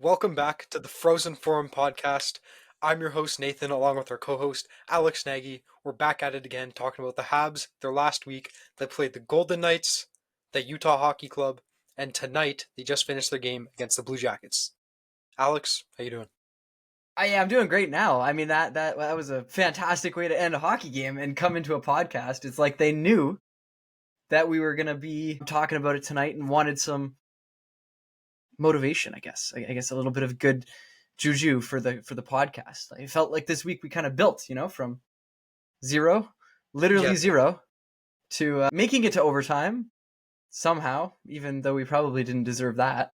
Welcome back to the Frozen Forum podcast. I'm your host, Nathan, along with our co-host, Alex Nagy. We're back at it again, talking about the Habs. Their last week, they played the Golden Knights, the Utah Hockey Club, and tonight, they just finished their game against the Blue Jackets. Alex, how you doing? I'm doing great now. I mean, that was a fantastic way to end a hockey game and come into a podcast. It's like they knew that we were going to be talking about it tonight and wanted some motivation, I guess. I guess a little bit of good juju for the podcast. I felt like this week we kind of built, from literally Yeah. zero, to making it to overtime somehow, even though we probably didn't deserve that,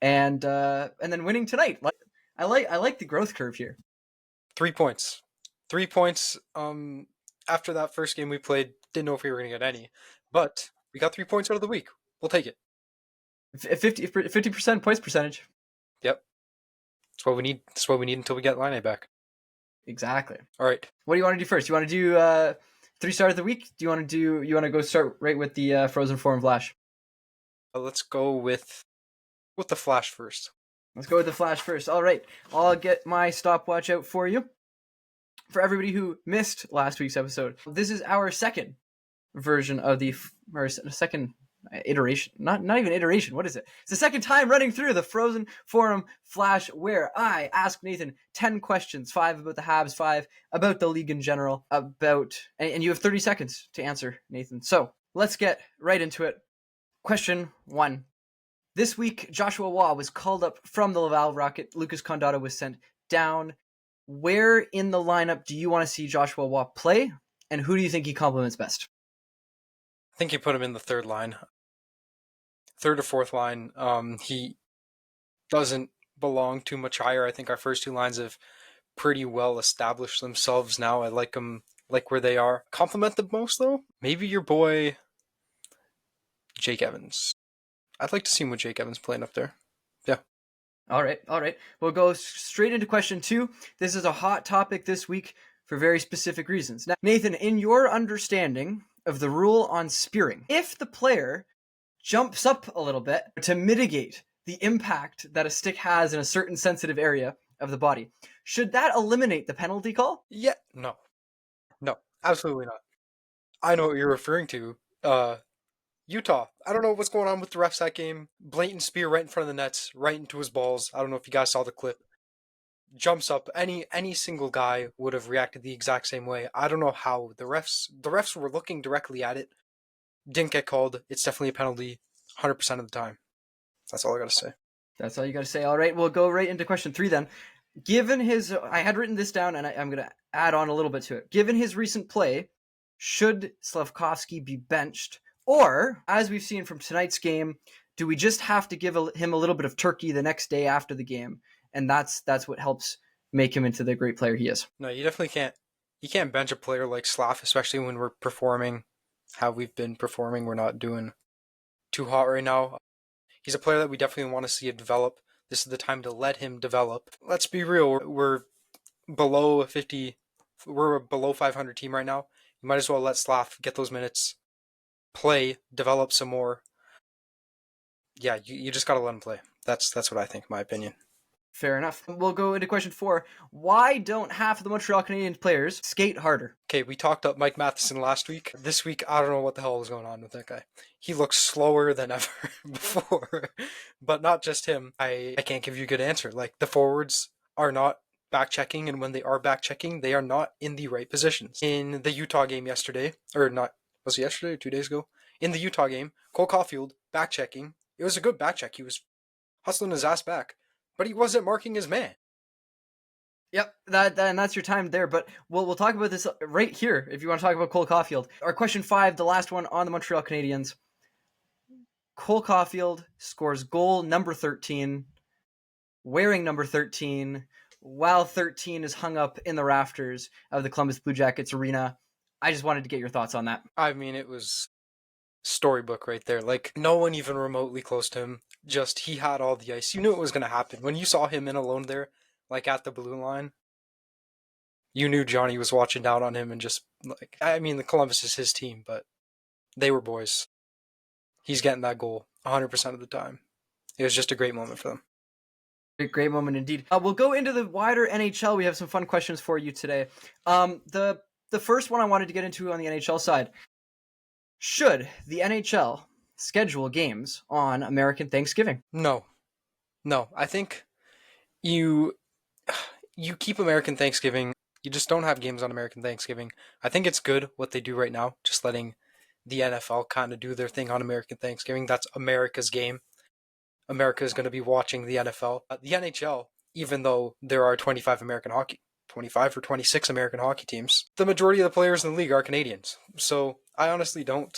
and then winning tonight. I like the growth curve here. 3 points. 3 points. After that first game we played, didn't know if we were going to get any, but we got 3 points out of the week. We'll take it. 50% points percentage. Yep. That's what we need. That's what we need until we get Line back. Exactly. All right. What do you want to do first? You want to do 3-star of the week? You want to go start right with the Frozen Forum Flash? Let's go with the Flash first. Let's go with the Flash first. All right. I'll get my stopwatch out for you. For everybody who missed last week's episode, this is our second version of second iteration. Not even iteration. What is it? It's the second time running through the Frozen Forum Flash, where I ask Nathan 10 questions, 5 about the Habs, 5 about the league in general, and you have 30 seconds to answer, Nathan. So let's get right into it. Question 1. This week, Joshua Waugh was called up from the Laval Rocket. Lucas Condotta was sent down. Where in the lineup do you want to see Joshua Waugh play, and who do you think he complements best? I think you put him in the third line. Third or fourth line. He doesn't belong too much higher. I think our first two lines have pretty well established themselves now. I like them, like where they are. Compliment the most, though? Maybe your boy, Jake Evans. I'd like to see him with Jake Evans playing up there. Yeah. All right. We'll go straight into question 2. This is a hot topic this week for very specific reasons. Now, Nathan, in your understanding of the rule on spearing, if the player jumps up a little bit to mitigate the impact that a stick has in a certain sensitive area of the body, should that eliminate the penalty call? Yeah. No, absolutely not. I know what you're referring to. Utah. I don't know what's going on with the refs that game. Blatant spear right in front of the nets, right into his balls. I don't know if you guys saw the clip. Jumps up. Any single guy would have reacted the exact same way. I don't know how the refs were looking directly at it. Didn't get called. It's definitely a penalty 100% of the time. That's all I got to say. That's all you got to say. All right, we'll go right into question 3 then. Given his, I had written this down and I'm going to add on a little bit to it. Given his recent play, should Slafkovsky be benched? Or, as we've seen from tonight's game, do we just have to give him a little bit of turkey the next day after the game? And that's what helps make him into the great player he is. No, you definitely can't. You can't bench a player like Slav, especially when we're performing how we've been performing. We're not doing too hot right now. He's a player that we definitely want to see develop. This is the time to let him develop. Let's be real. We're below 50. We're a below 500 team right now. You might as well let Slav get those minutes, play, develop some more. Yeah, you just got to let him play. That's what I think, in my opinion. Fair enough. We'll go into question 4. Why don't half of the Montreal Canadiens players skate harder? Okay, we talked up Mike Matheson last week. This week, I don't know what the hell was going on with that guy. He looks slower than ever before. But not just him. I can't give you a good answer. Like, the forwards are not back-checking, and when they are back-checking, they are not in the right positions. In the Utah game yesterday, or not, was it yesterday or 2 days ago? In the Utah game, Cole Caufield, back-checking. It was a good back-check. He was hustling his ass back. But he wasn't marking his man. Yep, and that's your time there. But we'll talk about this right here if you want to talk about Cole Caufield. Our question 5, the last one on the Montreal Canadiens. Cole Caufield scores goal number 13, wearing number 13, while 13 is hung up in the rafters of the Columbus Blue Jackets arena. I just wanted to get your thoughts on that. I mean, it was storybook right there. Like, no one even remotely close to him. Just, he had all the ice. You knew it was going to happen. When you saw him in alone there, like at the blue line, you knew Johnny was watching down on him and just, like, I mean, the Columbus is his team, but they were boys. He's getting that goal 100% of the time. It was just a great moment for them. Great moment indeed. We'll go into the wider NHL. We have some fun questions for you today. The first one I wanted to get into on the NHL side. Should the NHL schedule games on American Thanksgiving? No. I think you keep American Thanksgiving. You just don't have games on American Thanksgiving. I think it's good what they do right now, just letting the NFL kind of do their thing on American Thanksgiving. That's America's game. America is going to be watching the NFL. The NHL, even though there are 25 or 26 American hockey teams, the majority of the players in the league are Canadians. So I honestly don't.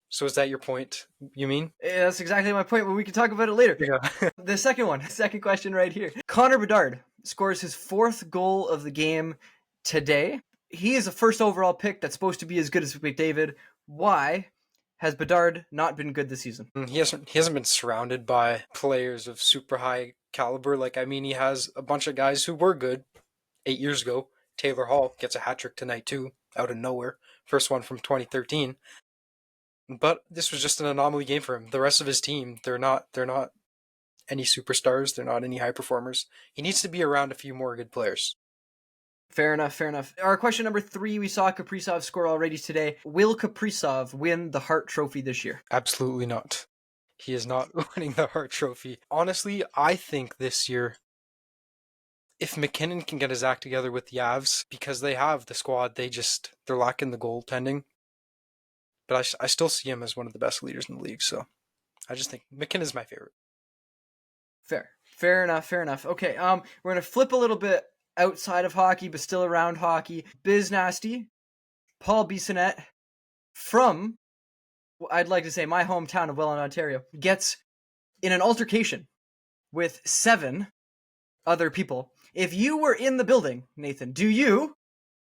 So is that your point, you mean? Yeah, that's exactly my point, but we can talk about it later. Yeah. The second question right here. Connor Bedard scores his 4th goal of the game today. He is a first overall pick that's supposed to be as good as McDavid. Why has Bedard not been good this season? He hasn't been surrounded by players of super high caliber. He has a bunch of guys who were good 8 years ago. Taylor Hall gets a hat trick tonight too, out of nowhere. First one from 2013. But this was just an anomaly game for him. The rest of his team, they're not any superstars. They're not any high performers. He needs to be around a few more good players. Fair enough. Our question number 3, we saw Kaprizov score already today. Will Kaprizov win the Hart Trophy this year? Absolutely not. He is not winning the Hart Trophy. Honestly, I think this year, if McKinnon can get his act together with the Avs, because they have the squad, they're lacking the goaltending. But I still see him as one of the best leaders in the league, so I just think McKinnon's my favorite. Fair enough. Okay, we're gonna flip a little bit outside of hockey, but still around hockey. Biz Nasty, Paul Bissonnette, from, I'd like to say, my hometown of Welland, Ontario, gets in an altercation with 7 other people. If you were in the building, Nathan, do you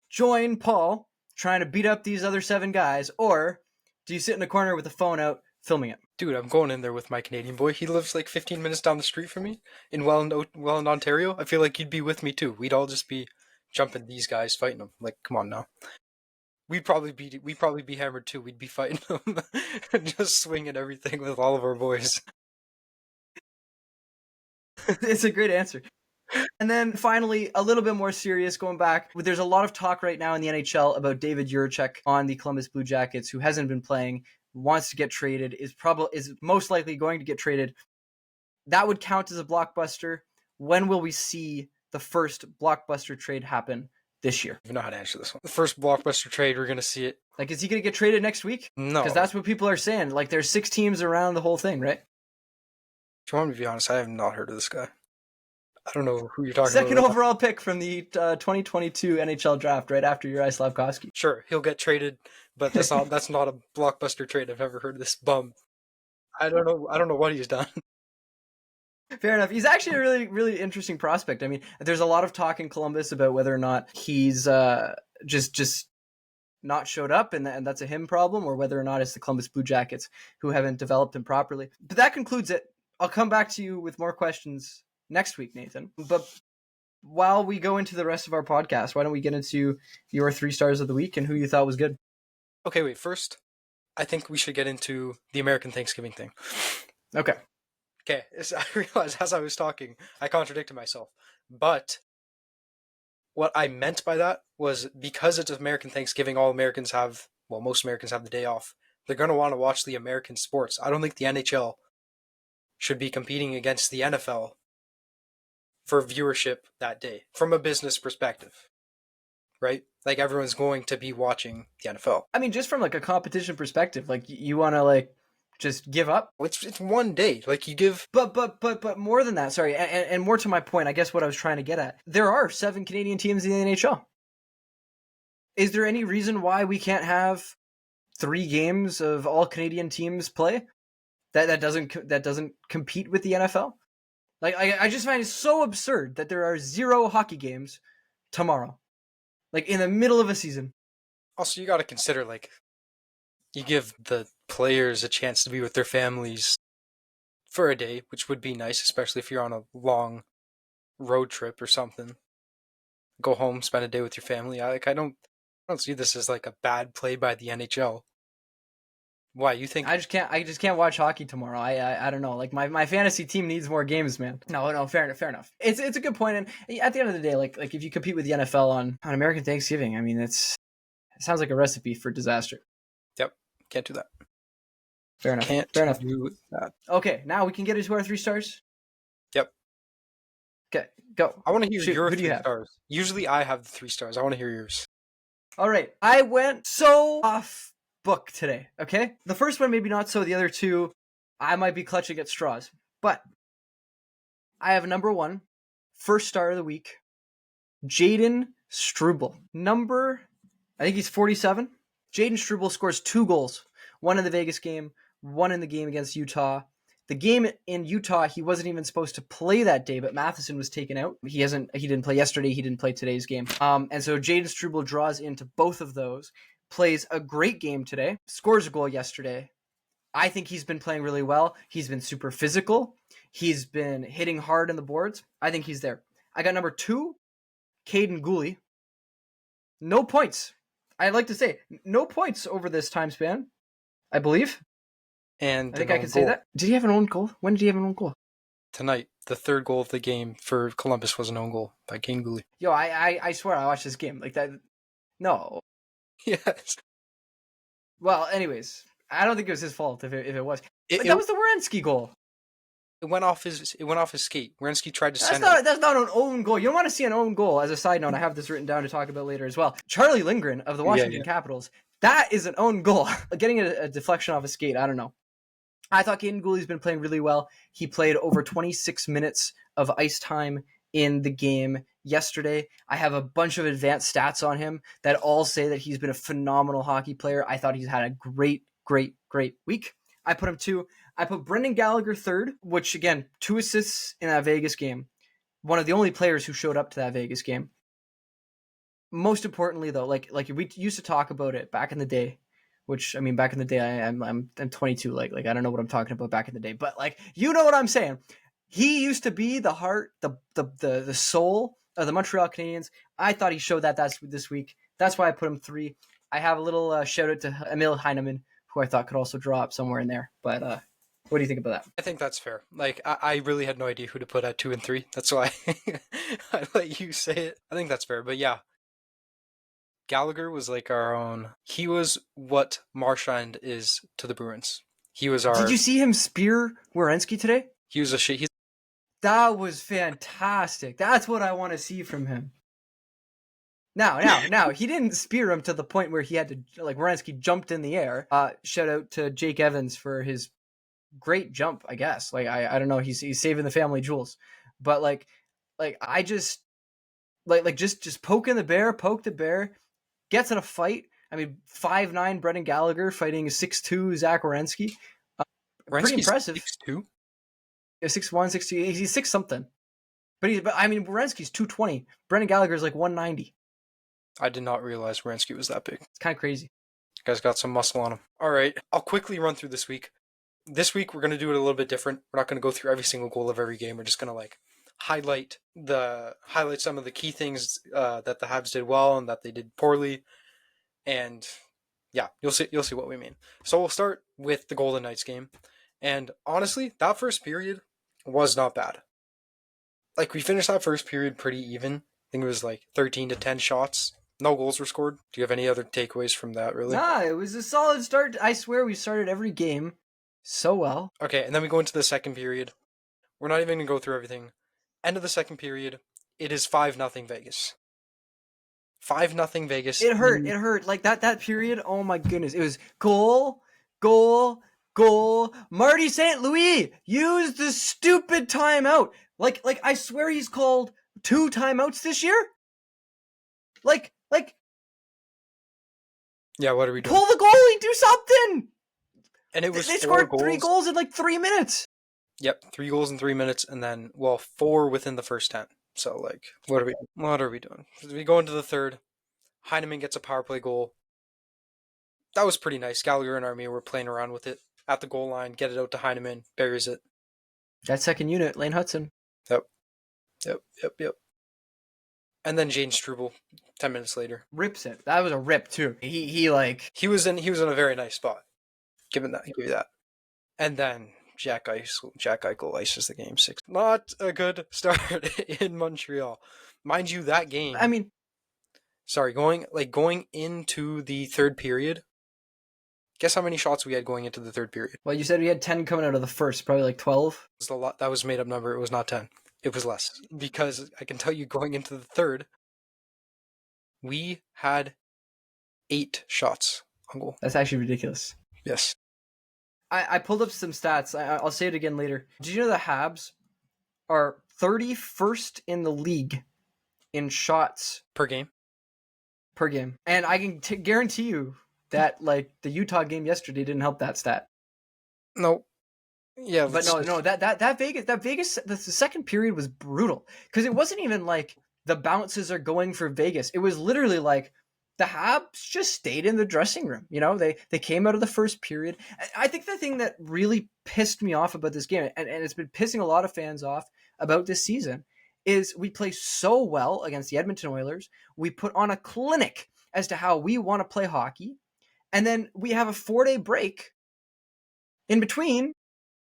join Paul trying to beat up these other 7 guys, or do you sit in a corner with the phone out filming it? Dude, I'm going in there with my Canadian boy. He lives like 15 minutes down the street from me in Welland, Ontario. I feel like you'd be with me too. We'd all just be jumping these guys, fighting them. Like, come on now. We'd probably be hammered too. We'd be fighting them, just swinging everything with all of our boys. It's a great answer. And then finally, a little bit more serious, going back, there's a lot of talk right now in the NHL about David Jiricek on the Columbus Blue Jackets, who hasn't been playing, wants to get traded, is most likely going to get traded. That would count as a blockbuster. When will we see the first blockbuster trade happen this year? I don't know how to answer this one. The first blockbuster trade, we're going to see it. Like, is he going to get traded next week? No. Because that's what people are saying. Like, there's 6 teams around the whole thing, right? If you want me to be honest, I have not heard of this guy. I don't know who you're talking about. Second overall pick from the 2022 NHL draft, right after Juraj Slafkovsky. Sure, he'll get traded, but that's not a blockbuster trade. I've never heard of this bum. I don't know what he's done. Fair enough. He's actually a really, really interesting prospect. I mean, there's a lot of talk in Columbus about whether or not he's just not showed up and that's a him problem, or whether or not it's the Columbus Blue Jackets who haven't developed him properly. But that concludes it. I'll come back to you with more questions next week, Nathan. But while we go into the rest of our podcast, why don't we get into your 3 stars of the week and who you thought was good? Okay, wait. First, I think we should get into the American Thanksgiving thing. Okay. I realized as I was talking, I contradicted myself. But what I meant by that was, because it's American Thanksgiving, most Americans have the day off. They're going to want to watch the American sports. I don't think the NHL should be competing against the NFL for viewership that day, from a business perspective, right? Like, everyone's going to be watching the NFL. I mean, just from like a competition perspective, like, you want to like just give up. It's one day, like, you give. But more than that, sorry, and more to my point, I guess what I was trying to get at, there are 7 Canadian teams in the NHL. Is there any reason why we can't have 3 games of all Canadian teams play that doesn't compete with the NFL? Like, I just find it so absurd that there are 0 hockey games tomorrow, like in the middle of a season. Also, you got to consider, like, you give the players a chance to be with their families for a day, which would be nice, especially if you're on a long road trip or something. Go home, spend a day with your family. I don't see this as like a bad play by the NHL. Why you think? I just can't watch hockey tomorrow. I don't know. Like my fantasy team needs more games, man. No, fair enough. It's a good point. And at the end of the day, like if you compete with the NFL on American Thanksgiving, I mean it sounds like a recipe for disaster. Yep, can't do that. Fair enough. Can't Fair enough. do that. Okay, now we can get into our 3 stars. Yep. Okay, go. I want to hear your Who do you 3 have? stars. Usually I have the 3 stars. I want to hear yours. All right, I went so off book today. Okay, the first one maybe not so. The other 2, I might be clutching at straws. But I have number 1, first star of the week, Jaden Struble. I think he's 47. Jaden Struble scores 2 goals. One in the Vegas game, one in the game against Utah. The game in Utah, he wasn't even supposed to play that day, but Matheson was taken out. He didn't play yesterday. He didn't play today's game. And so Jaden Struble draws into both of those, plays a great game today, scores a goal yesterday. I think he's been playing really well. He's been super physical. He's been hitting hard in the boards. I think he's there. I got number 2, Caden Gooley. No points. I'd like to say no points over this time span, I believe. And I think I can say that. Did he have an own goal? When did he have an own goal? Tonight, the 3rd goal of the game for Columbus was an own goal by Kane Gooley. Yo, I swear I watched this game like that. No. Yes. Well, anyways, I don't think it was his fault if it was. That was the Werenski goal. It went off his skate. Werenski tried to send it. That's not an own goal. You don't want to see an own goal. As a side note, I have this written down to talk about later as well. Charlie Lindgren of the Washington Capitals. That is an own goal. Getting a deflection off a skate, I don't know. I thought Caden Gooley's been playing really well. He played over 26 minutes of ice time in the game yesterday. I have a bunch of advanced stats on him that all say that he's been a phenomenal hockey player. I thought he's had a great week. I put him 2. I put Brendan Gallagher 3rd, which again, 2 assists in that Vegas game. One of the only players who showed up to that Vegas game. Most importantly, though, like we used to talk about it back in the day, which I mean, back in the day, I'm 22. Like I don't know what I'm talking about back in the day, but like you know what I'm saying. He used to be the heart, the soul of the Montreal Canadiens. I thought he showed that's this week. That's why I put him 3. I have a little shout out to Emil Heineman, who I thought could also draw up somewhere in there. But what do you think about that? I think that's fair. Like, I really had no idea who to put at 2 and 3. That's why I let you say it. I think that's fair. But yeah, Gallagher was like our own. He was what Marchand is to the Bruins. He was our. Did you see him spear Werenski today? He was a shit. That was fantastic. That's what I want to see from him. Now, he didn't spear him to the point where he had to, like, Werenski jumped in the air. Shout out to Jake Evans for his great jump, I guess. Like, I don't know, he's saving the family jewels. But, I just, just poke the bear, gets in a fight. I mean, 5'9" Brendan Gallagher fighting 6'2" Zach Werenski. Pretty impressive. 6'2"? Yeah, 6'1", 6'2", he's 6 something. But Werenski's 220. Brendan Gallagher's like 190. I did not realize Werenski was that big. It's kind of crazy. Guy's got some muscle on him. All right, I'll quickly run through this week. This week we're going to do it a little bit different. We're not going to go through every single goal of every game. We're just going to highlight some of the key things that the Habs did well and that they did poorly. And yeah, you'll see what we mean. So we'll start with the Golden Knights game. And honestly, that first period was not bad. Like, we finished that first period pretty even. I think it was 13-10 shots. No goals were scored. Do you have any other takeaways from that, really? Nah, it was a solid start. I swear we started every game so well. Okay, and then we go into the second period. We're not even going to go through everything. End of the second period, it is 5-0 Vegas. 5-0 Vegas. It hurt. Like, that period, oh my goodness. It was goal. Marty St. Louis, use the stupid timeout. Like I swear he's called 2 timeouts this year. Yeah, what are we doing? Pull the goalie, do something. And it was they scored 3 goals in 3 minutes. Yep, 3 goals in 3 minutes, and then 4 within the first 10. So what are we doing? We go into the third. Heineman gets a power play goal. That was pretty nice. Gallagher and Armia were playing around with it at the goal line. Get it out to Heineman. Buries it. That second unit, Lane Hudson. Yep. And then Jaden Struble, 10 minutes later, rips it. That was a rip too. He was in a very nice spot. Give you that. And then Jack Eichel ices the game 6. Not a good start in Montreal. Mind you, that game. I mean, sorry, going into the third period. Guess how many shots we had going into the third period? well, you said we had 10 coming out of the first, probably like 12. It was a lot. That was a made up number. It was not 10. It was less. Because I can tell you, going into the third, we had 8 shots on goal. That's actually ridiculous. Yes. I pulled up some stats. I'll say it again later. Did you know the Habs are 31st in the league in shots Per game? per game? And I can guarantee you that like the Utah game yesterday didn't help that stat. No. Yeah, but no, that Vegas, the second period was brutal because it wasn't even like the bounces are going for Vegas. It was literally like the Habs just stayed in the dressing room. You know, they came out of the first period. I think the thing that really pissed me off about this game, and it's been pissing a lot of fans off about this season, is we play so well against the Edmonton Oilers. We put on a clinic as to how we want to play hockey, and then we have a 4-day break in between.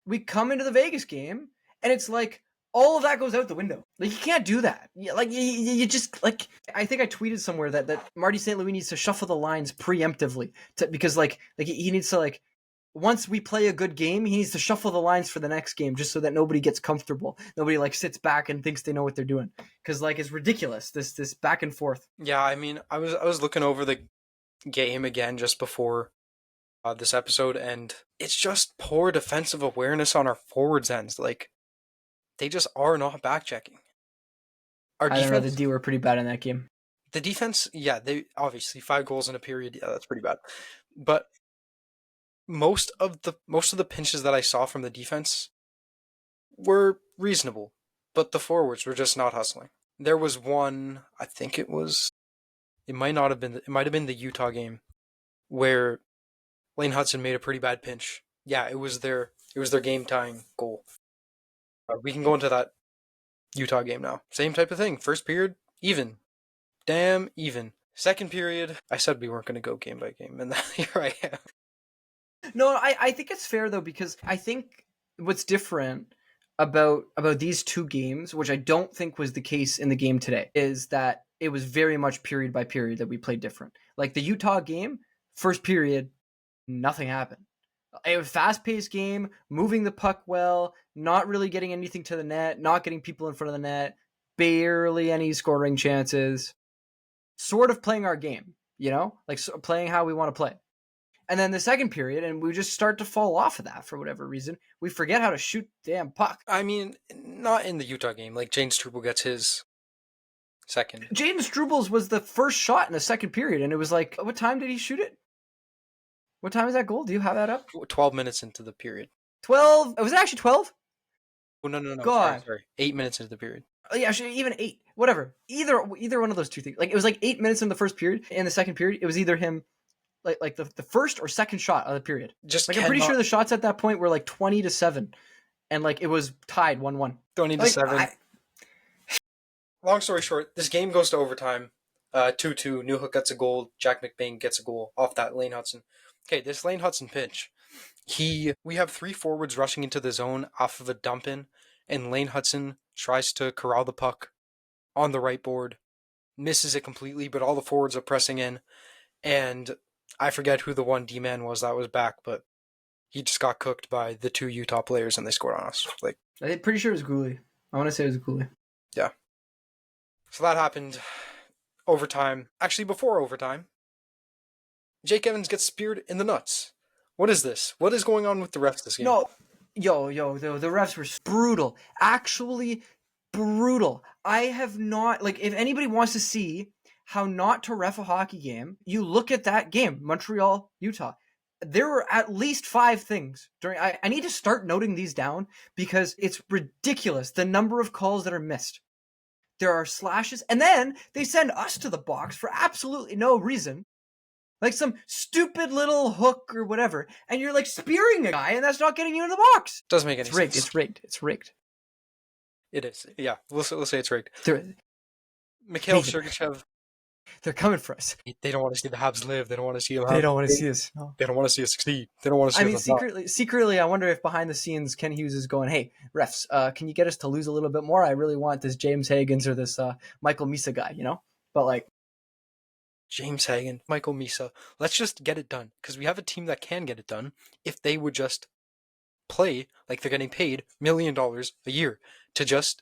We come into the Vegas game, and it's like all of that goes out the window. Like, you can't do that. Like, you just, like, I think I tweeted somewhere that Marty St. Louis needs to shuffle the lines preemptively because, like he needs to, like, once we play a good game, he needs to shuffle the lines for the next game just so that nobody gets comfortable. Nobody, like, sits back and thinks they know what they're doing. Because, like, it's ridiculous, this back and forth. Yeah, I mean, I was looking over the game again just before this episode, and it's just poor defensive awareness on our forwards ends. Like, they just are not back checking. Our defense, I don't know, the D were pretty bad in that game. The defense, yeah, they obviously 5 goals in a period. Yeah, that's pretty bad. But most of the pinches that I saw from the defense were reasonable, but the forwards were just not hustling. There was one, I think it might have been the Utah game where Lane Hudson made a pretty bad pinch. Yeah, it was their game tying goal. We can go into that Utah game now. Same type of thing. First period, even. Damn even. Second period, I said we weren't going to go game by game, and here I am. No, I think it's fair though, because I think what's different about these two games, which I don't think was the case in the game today, is that it was very much period by period that we played different. Like the Utah game, first period, nothing happened. It was a fast-paced game, moving the puck well, not really getting anything to the net, not getting people in front of the net, barely any scoring chances. Sort of playing our game, you know? Like playing how we want to play. And then the second period, and we just start to fall off of that for whatever reason. We forget how to shoot the damn puck. I mean, not in the Utah game. Like, Jaden Struble gets his second. Jaden Struble's was the first shot in the second period, and it was like, what time did he shoot it? What time is that goal? Do you have that up? 12 minutes into the period. 12? Was it actually 12? Oh, no. God. Sorry. 8 minutes into the period. Yeah, actually, even 8. Whatever. Either one of those two things. Like, it was like 8 minutes in the first period. In the second period, it was either him, like the first or second shot of the period. Just like, I'm pretty sure the shots at that point were like 20-7. And like, it was tied 1-1. 20-7. Long story short, this game goes to overtime. 2-2. Newhook gets a goal. Jack McBain gets a goal off that Lane Hudson. Okay, this Lane Hudson pinch. We have 3 forwards rushing into the zone off of a dump in, and Lane Hudson tries to corral the puck on the right board, misses it completely, but all the forwards are pressing in, and I forget who the one D-man was that was back, but he just got cooked by the 2 Utah players, and they scored on us. Like, I'm pretty sure it was Gooley. I want to say it was Gooley. Yeah. So that happened. Overtime. Actually, before overtime, Jake Evans gets speared in the nuts. What is this? What is going on with the refs this game? No, the refs were brutal. Actually, brutal. I have not, like, if anybody wants to see how not to ref a hockey game, you look at that game, Montreal, Utah. There were at least 5 things during. I need to start noting these down because it's ridiculous the number of calls that are missed. There are slashes, and then they send us to the box for absolutely no reason. Like some stupid little hook or whatever, and you're like spearing a guy, and that's not getting you in the box. Doesn't make any sense. It's rigged. It is. Yeah, we'll say it's rigged. Mikhail Sergachev They're coming for us. They don't want to see the Habs live. They don't want to see them. They don't want to see us. No. They don't want to see us succeed. They don't want to see I us mean, on top. secretly, I wonder if behind the scenes, Ken Hughes is going, "Hey, refs, can you get us to lose a little bit more? I really want this James Higgins or this Michael Misa guy, you know." But like, James Hagan, Michael Misa. Let's just get it done because we have a team that can get it done if they would just play like they're getting paid $1 million a year to just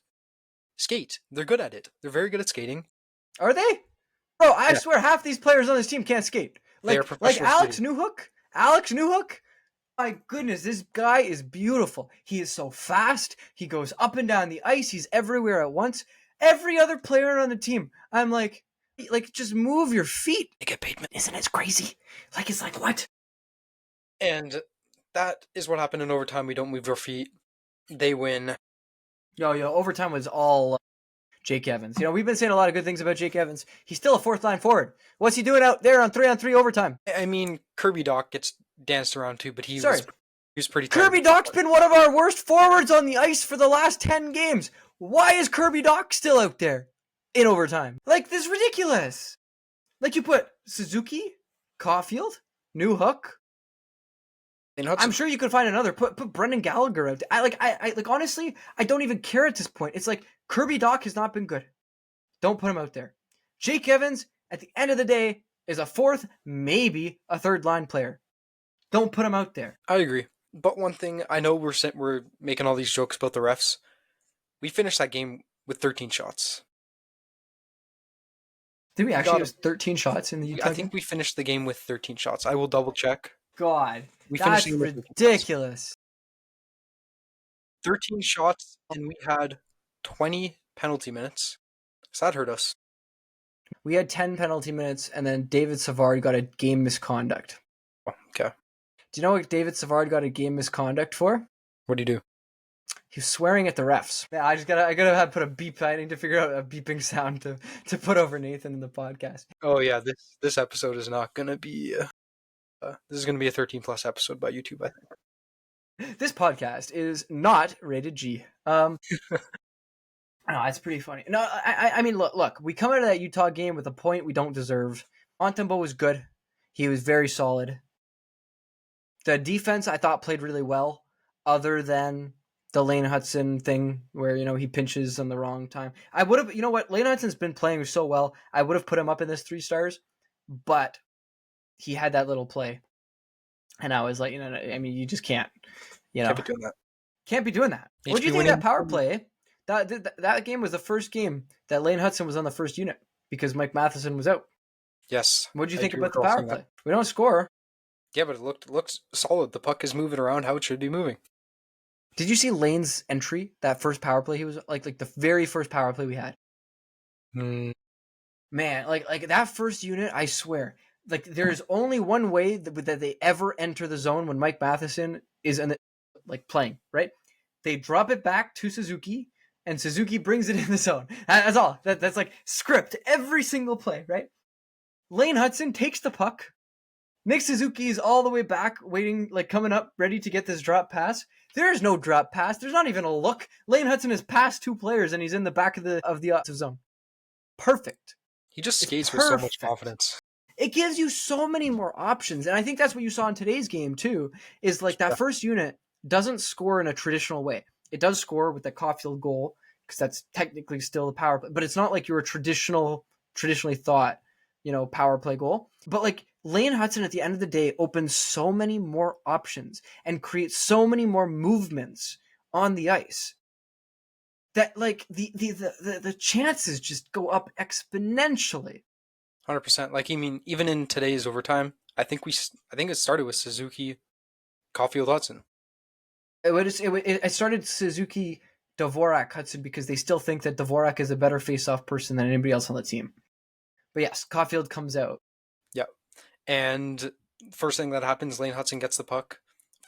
skate. They're good at it. They're very good at skating. are they? Bro, I Yeah. swear half these players on this team can't skate. They are Like professional Alex skaters. Newhook. Alex Newhook. My goodness, this guy is beautiful. He is so fast. He goes up and down the ice. He's everywhere at once. Every other player on the team, I'm like, just move your feet. They get paid. Isn't it crazy? Like, it's like, what? And that is what happened in overtime. We don't move our feet. They win. Yo, overtime was all Jake Evans. You know, we've been saying a lot of good things about Jake Evans. He's still a fourth line forward. What's he doing out there on 3-on-3 overtime? I mean, Kirby Doc gets danced around too, but he was pretty Kirby tired. Doc's been one of our worst forwards on the ice for the last 10 games. Why is Kirby Doc still out there in overtime? Like, this is ridiculous. Like, you put Suzuki, Caufield, Newhook. I'm sure you could find another. Put Brendan Gallagher out. I honestly, I don't even care at this point. It's like Kirby Doc has not been good. Don't put him out there. Jake Evans, at the end of the day, is a fourth, maybe a third line player. Don't put him out there. I agree. But one thing, I know we're making all these jokes about the refs. We finished that game with 13 shots. Did we actually have 13 shots in the Utah I think we finished the game with 13 shots. I will double check. God, We that's finished with ridiculous. 13 shots, and we had 20 penalty minutes. So that hurt us. We had 10 penalty minutes, and then David Savard got a game misconduct. Oh, okay. Do you know what David Savard got a game misconduct for? What do you do? He was swearing at the refs. Yeah, I gotta have put a beep. I need to figure out a beeping sound to put over Nathan in the podcast. Oh yeah, this episode is not gonna be. This is gonna be a 13+ episode by YouTube, I think. This podcast is not rated G. No, it's pretty funny. No, I mean, look. We come out of that Utah game with a point we don't deserve. Montembeault was good. He was very solid. The defense, I thought, played really well, other than the Lane Hudson thing where, he pinches on the wrong time. I would have, Lane Hudson's been playing so well. I would have put him up in this 3 stars, but he had that little play. And I was like, you just can't, Can't be doing that. Can't be doing that. What do you think of that power play? That game was the first game that Lane Hudson was on the first unit because Mike Matheson was out. Yes. What did you think about the power play? We don't score. Yeah, but it looks solid. The puck is moving around how it should be moving. Did you see Lane's entry? That first power play, he was like the very first power play we had. Man, like that first unit, I swear, like there's only one way that they ever enter the zone when Mike Matheson is playing, right? They drop it back to Suzuki, and Suzuki brings it in the zone. That's all. That's like script every single play, right? Lane Hudson takes the puck. Nick Suzuki is all the way back, waiting, coming up, ready to get this drop pass. There is no drop pass. There's not even a look. Lane Hudson has passed 2 players, and he's in the back of the offensive zone. Perfect. He just skates with so much confidence. It gives you so many more options, and I think that's what you saw in today's game too. Is that first unit doesn't score in a traditional way. It does score with the Caufield goal because that's technically still the power play, but it's not like your traditionally thought, power play goal. But Lane Hudson at the end of the day opens so many more options and creates so many more movements on the ice that the chances just go up exponentially. 100%. Even in today's overtime, I think it started with Suzuki, Caufield, Hudson. It started Suzuki, Dvorak, Hudson because they still think that Dvorak is a better face-off person than anybody else on the team. But yes, Caufield comes out. Yep. And first thing that happens, Lane Hudson gets the puck,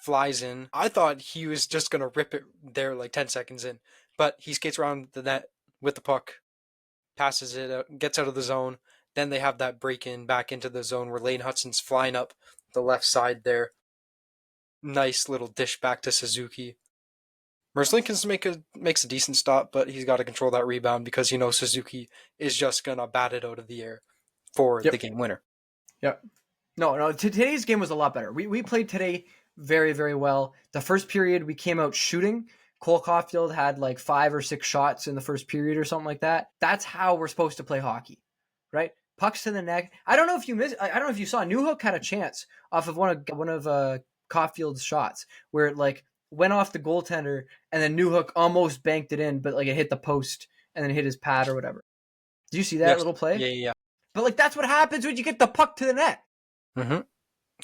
flies in. I thought he was just going to rip it there 10 seconds in, but he skates around the net with the puck, passes it out, gets out of the zone. Then they have that break in back into the zone where Lane Hudson's flying up the left side there. Nice little dish back to Suzuki. Merzlikins makes a decent stop, but he's got to control that rebound because Suzuki is just going to bat it out of the air. for Yep. the game winner. Yep. No. Today's game was a lot better. We played today very, very well. The first period, we came out shooting. Cole Caufield had like 5 or 6 shots in the first period or something like that. That's how we're supposed to play hockey, right? Pucks to the net. I don't know if you saw Newhook had a chance off of one of Caufield's shots where it like went off the goaltender and then Newhook almost banked it in, but like it hit the post and then hit his pad or whatever. Did you see that Yes. little play? Yeah. But like that's what happens when you get the puck to the net. Mm-hmm.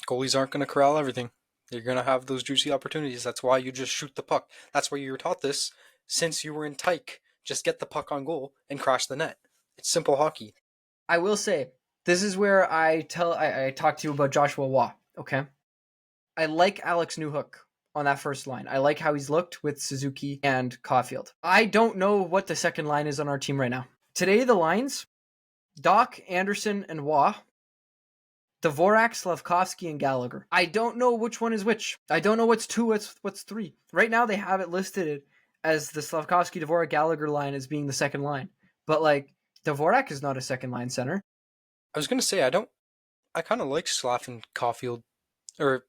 Goalies aren't going to corral everything. You're going to have those juicy opportunities. That's why you just shoot the puck. That's why you were taught this since you were in tyke. Just get the puck on goal and crash the net. It's simple hockey. I will say, this is where I talk to you about Joshua Waugh, okay? I like Alex Newhook on that first line. I like how he's looked with Suzuki and Caufield. I don't know what the second line is on our team right now. Today, the lines, Doc, Anderson, and Waugh. Dvorak, Slavkovsky, and Gallagher. I don't know which one is which. I don't know what's 2, what's 3. Right now, they have it listed as the Slavkovsky, Dvorak, Gallagher line as being the second line. But, like, Dvorak is not a second line center. I was going to say, I kind of like Slav and Caufield, or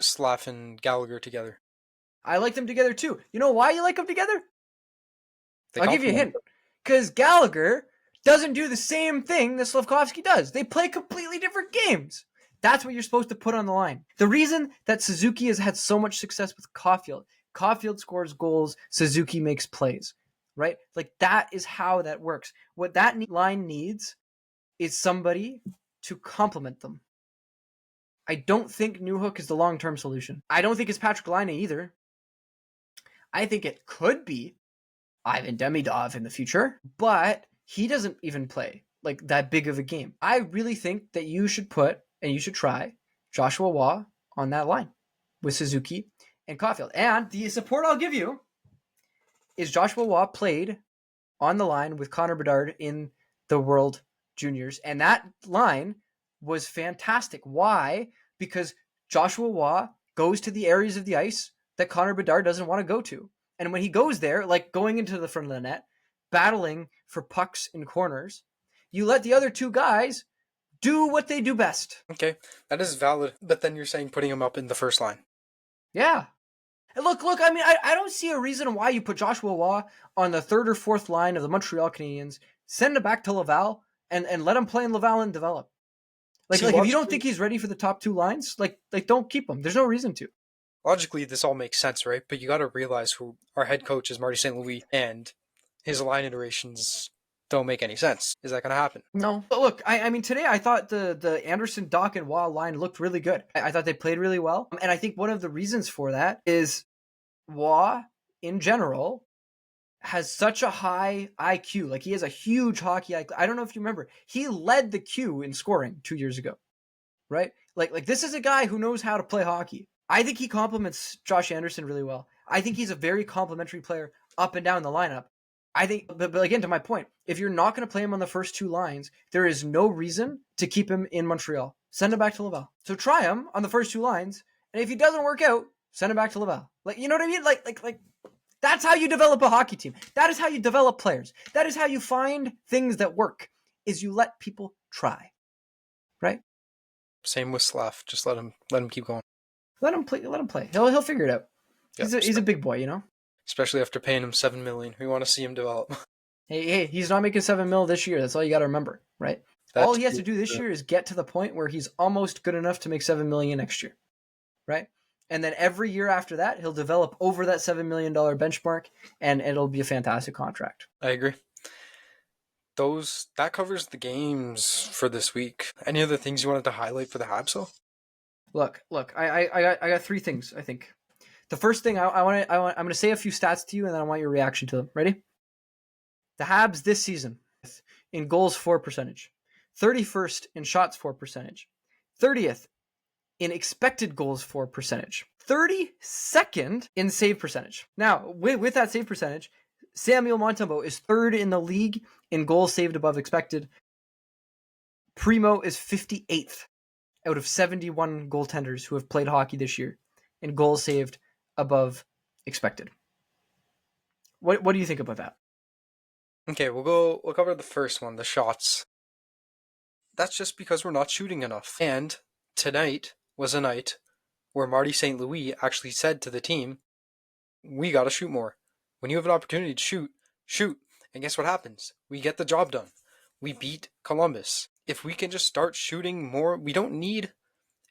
Slav and Gallagher together. I like them together, too. You know why you like them together? They I'll give you a hint. Because Gallagher doesn't do the same thing that Slavkovsky does. They play completely different games. That's what you're supposed to put on the line. The reason that Suzuki has had so much success with Caufield scores goals, Suzuki makes plays, right? Like that is how that works. What that line needs is somebody to complement them. I don't think Newhook is the long-term solution. I don't think it's Patrick Laine either. I think it could be Ivan Demidov in the future, but he doesn't even play like that big of a game. I really think that you should put and you should try Joshua Waugh on that line with Suzuki and Caufield. And the support I'll give you is Joshua Waugh played on the line with Connor Bedard in the World Juniors, and that line was fantastic. Why? Because Joshua Waugh goes to the areas of the ice that Connor Bedard doesn't want to go to. And when he goes there, like going into the front of the net, battling for pucks in corners, you let the other 2 guys do what they do best. Okay, that is valid. But then you're saying putting him up in the first line. Yeah. And look, I mean, I don't see a reason why you put Joshua Waugh on the 3rd or 4th line of the Montreal Canadiens, send him back to Laval, and let him play in Laval and develop. Like if you don't think he's ready for the top 2 lines, like don't keep him. There's no reason to. Logically, this all makes sense, right? But you got to realize who our head coach is, Marty St. Louis, and his line iterations don't make any sense. Is that going to happen? No. But look, I mean, today I thought the Anderson, Doc, and Waugh line looked really good. I thought they played really well. And I think one of the reasons for that is Waugh, in general, has such a high IQ. Like, he has a huge hockey IQ. I don't know if you remember. He led the Q in scoring 2 years ago, right? Like this is a guy who knows how to play hockey. I think he complements Josh Anderson really well. I think he's a very complimentary player up and down the lineup. I think, but again, to my point, if you're not going to play him on the first 2 lines, there is no reason to keep him in Montreal. Send him back to Laval. So try him on the first 2 lines, and if he doesn't work out, send him back to Laval. Like, you know what I mean? Like that's how you develop a hockey team. That is how you develop players. That is how you find things that work. Is you let people try, right? Same with Slav. Just let him keep going. Let him play. Let him play. He'll figure it out. Yep. He's a big boy, you know. Especially after paying him $7 million, we want to see him develop. Hey, he's not making $7 million this year. That's all you got to remember, right? All he has to do this year is get to the point where he's almost good enough to make $7 million next year, right? And then every year after that, he'll develop over that $7 million benchmark, and it'll be a fantastic contract. I agree. That covers the games for this week. Any other things you wanted to highlight for the Habs, though? Look. I got 3 things. I think the first thing I'm going to say a few stats to you, and then I want your reaction to them. Ready? The Habs this season in goals for percentage, 31st in shots for percentage, 30th in expected goals for percentage, 32nd in save percentage. Now, with that save percentage, Samuel Montembeault is 3rd in the league in goals saved above expected. Primo is 58th out of 71 goaltenders who have played hockey this year in goals saved above expected. What do you think about that? Okay, we'll cover the first one, the shots. That's just because we're not shooting enough. And tonight was a night where Marty St. Louis actually said to the team, we got to shoot more. When you have an opportunity to shoot, shoot. And guess what happens? We get the job done. We beat Columbus. If we can just start shooting more, we don't need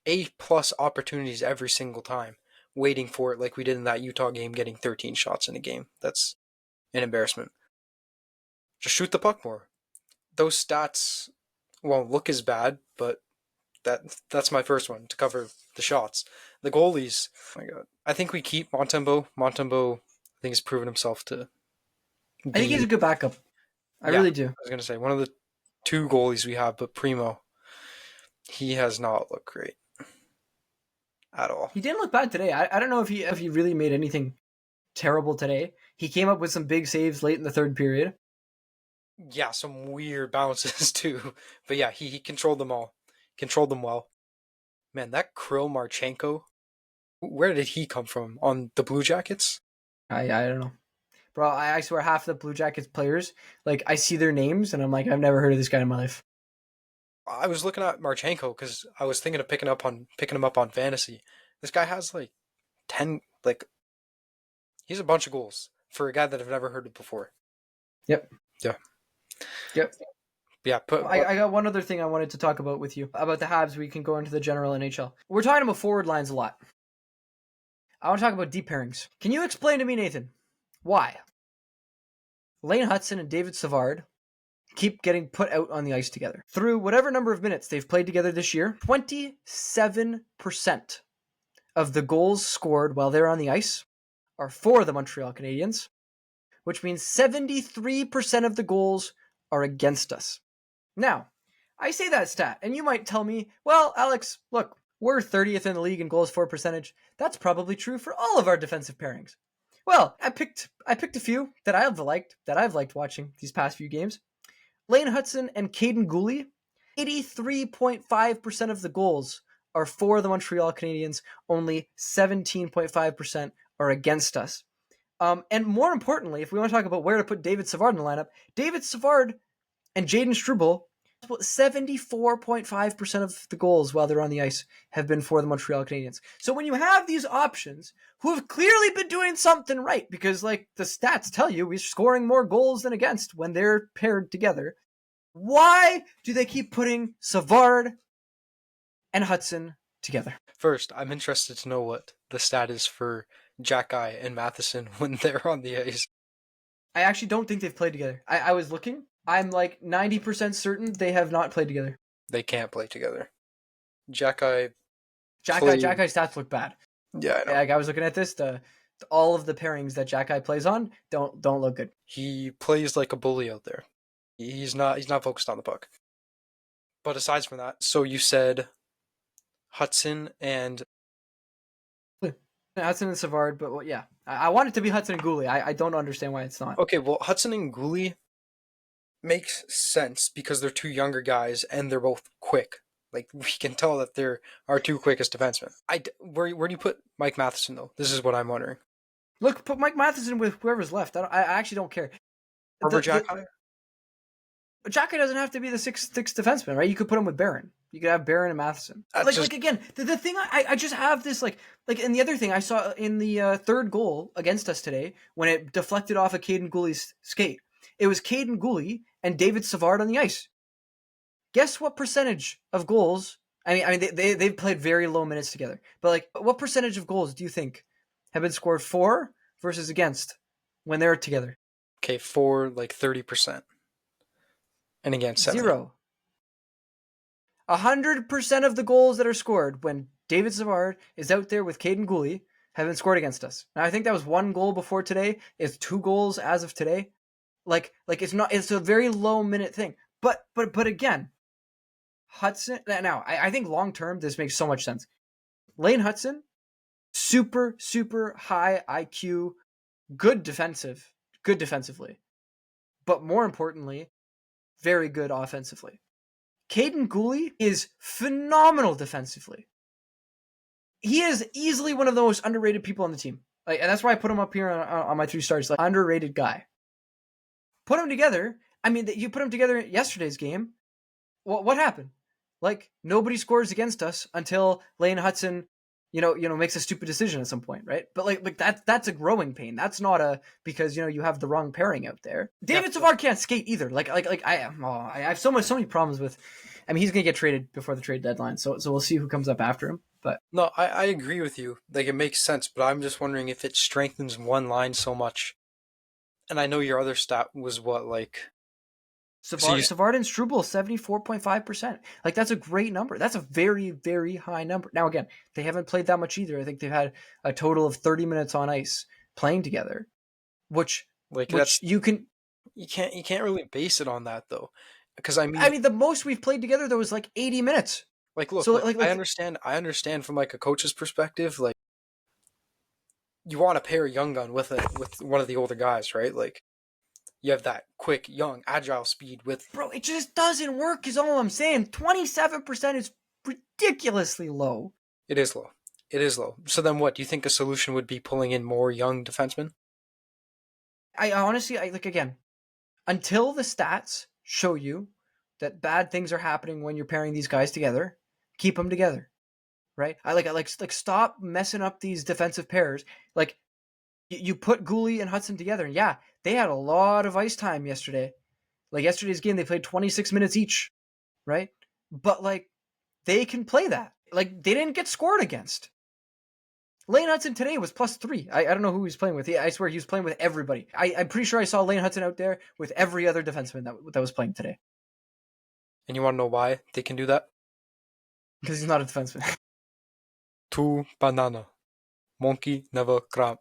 A-plus opportunities every single time, waiting for it like we did in that Utah game, getting 13 shots in a game. That's an embarrassment. Just shoot the puck more. Those stats won't look as bad, but that's my first one to cover the shots. The goalies, oh my God. I think we keep Montembeault. Montembeault, I think, has proven himself to be. I think he's a good backup. I really do. I was going to say, one of the two goalies we have, but Primo, he has not looked great at all. He didn't look bad today. I don't know if he really made anything terrible today. He came up with some big saves late in the third period. Yeah, some weird bounces too. But yeah, he controlled them all. Controlled them well. Man, that Krill Marchenko, where did he come from? On the Blue Jackets? I don't know. Bro, I swear half the Blue Jackets players, like, I see their names and I'm like, I've never heard of this guy in my life. I was looking at Marchenko because I was thinking of picking him up on fantasy. This guy has like 10, like, he's a bunch of goals for a guy that I've never heard of before. Yep. Yeah. Yep. Yeah. I got one other thing I wanted to talk about with you about the Habs. We can go into the general NHL. We're talking about forward lines a lot. I want to talk about deep pairings. Can you explain to me, Nathan, why Lane Hutson and David Savard keep getting put out on the ice together? Through whatever number of minutes they've played together this year, 27% of the goals scored while they're on the ice are for the Montreal Canadiens, which means 73% of the goals are against us. Now, I say that stat, and you might tell me, well, Alex, look, we're 30th in the league in goals for percentage. That's probably true for all of our defensive pairings. Well, I picked a few that I've liked watching these past few games. Lane Hutson and Caden Gooley, 83.5% of the goals are for the Montreal Canadiens. Only 17.5% are against us. And more importantly, if we want to talk about where to put David Savard in the lineup, David Savard and Jaden Struble, 74.5% of the goals while they're on the ice have been for the Montreal Canadiens. So when you have these options who have clearly been doing something right, because like the stats tell you, we're scoring more goals than against when they're paired together, why do they keep putting Savard and Hutson together? First, I'm interested to know what the stat is for Jack-Eye and Matheson when they're on the ice. I actually don't think they've played together. I was looking. I'm like 90% certain they have not played together. They can't play together. Jack-Eye stats look bad. Yeah, I know. Like I was looking at this. All of the pairings that Jack-Eye plays on don't look good. He plays like a bully out there. He's not focused on the puck. But aside from that, so you said Hutson and Savard, but well, yeah, I want it to be Hutson and Gooley. I don't understand why it's not. Okay, well, Hutson and Gooley makes sense because they're two younger guys and they're both quick. Like, we can tell that they're our two quickest defensemen. Where do you put Mike Matheson, though? This is what I'm wondering. Look, put Mike Matheson with whoever's left. I actually don't care. Over Jack-Eye? Jack-Eye doesn't have to be the sixth defenseman, right? You could put him with Barron. You could have Barron and Matheson. Again, the thing I just have this like, and the other thing I saw in the third goal against us today when it deflected off of Caden Gooley's skate, it was Caden Gooley and David Savard on the ice. Guess what percentage of goals? I mean, they've played very low minutes together, but like, what percentage of goals do you think have been scored for versus against when they're together? Okay, for like 30%. And against 70. 0. 100% of the goals that are scored when David Savard is out there with Caden Gooley have been scored against us. Now, I think that was 1 goal before today. It's 2 goals as of today. Like it's a very low minute thing. But again, Hutson. Now, I think long term this makes so much sense. Lane Hutson, super high IQ, good defensively, but more importantly, very good offensively. Caden Gooley is phenomenal defensively. He is easily one of the most underrated people on the team. Like, and that's why I put him up here on my 3 stars. Like, underrated guy. Put them together. I mean, you put them together in yesterday's game. What happened? like nobody scores against us until Lane Hudson, makes a stupid decision at some point, right? But like that's a growing pain. That's not a because you have the wrong pairing out there. Yeah, David Savard can't skate either. I have so many problems with. I mean, he's gonna get traded before the trade deadline, so we'll see who comes up after him. But no, I agree with you. Like it makes sense, but I'm just wondering if it strengthens one line so much. And I know your other stat was what, like, so you Savard and Struble 74.5%. Like that's a great number. That's a very, very high number. Now again, they haven't played that much either. I think they've had a total of 30 minutes on ice playing together, which like which that's you can. you can't really base it on that though, because I mean, the most we've played together though was like 80 minutes. like look, So like like I understand from like a coach's perspective, like you want to pair a young gun with one of the older guys, right? Like you have that quick, young, agile speed with. bro, it just doesn't work. Is all I'm saying. 27% is ridiculously low. It is low. It is low. So then, what do you think a solution would be? Pulling in more young defensemen? I honestly, like again, until the stats show you that bad things are happening when you're pairing these guys together, keep them together, right? I like stop messing up these defensive pairs. Like you put Gooley and Hudson together, and yeah, they had a lot of ice time yesterday. Like yesterday's game, they played 26 minutes each, right? But like they can play that. Like they didn't get scored against. Lane Hudson today was +3. I don't know who he was playing with. I swear he was playing with everybody. I'm pretty sure I saw Lane Hudson out there with every other defenseman that was playing today. And you want to know why they can do that? Because he's not a defenseman. Two banana, monkey never cramp.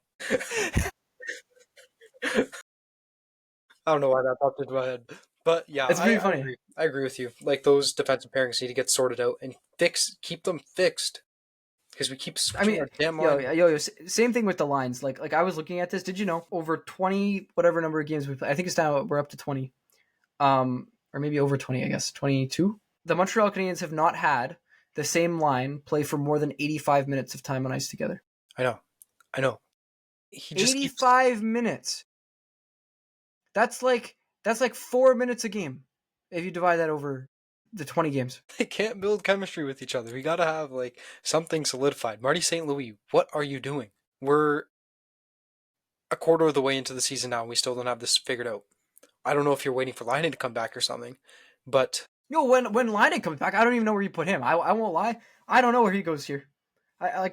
I don't know why that popped into my head, but yeah, It's pretty funny. agree. I agree with you. Like those defensive pairings need to get sorted out and keep them fixed because we keep I switching mean, our damn line. same thing with the lines. Like I was looking at this. Did you know over 20 whatever number of games we play? I think it's now we're up to 20, or maybe over 20. I guess 22. The Montreal Canadiens have not had the same line play for more than 85 minutes of time on ice together. I know, I know. He just keeps. 85 minutes. That's like 4 minutes a game if you divide that over the 20 games. They can't build chemistry with each other. We gotta have like something solidified. Marty St. Louis, what are you doing? We're a quarter of the way into the season now, and we still don't have this figured out. I don't know if you're waiting for Liney to come back or something, but When Line comes back, I don't even know where you put him. I won't lie. I don't know where he goes here. I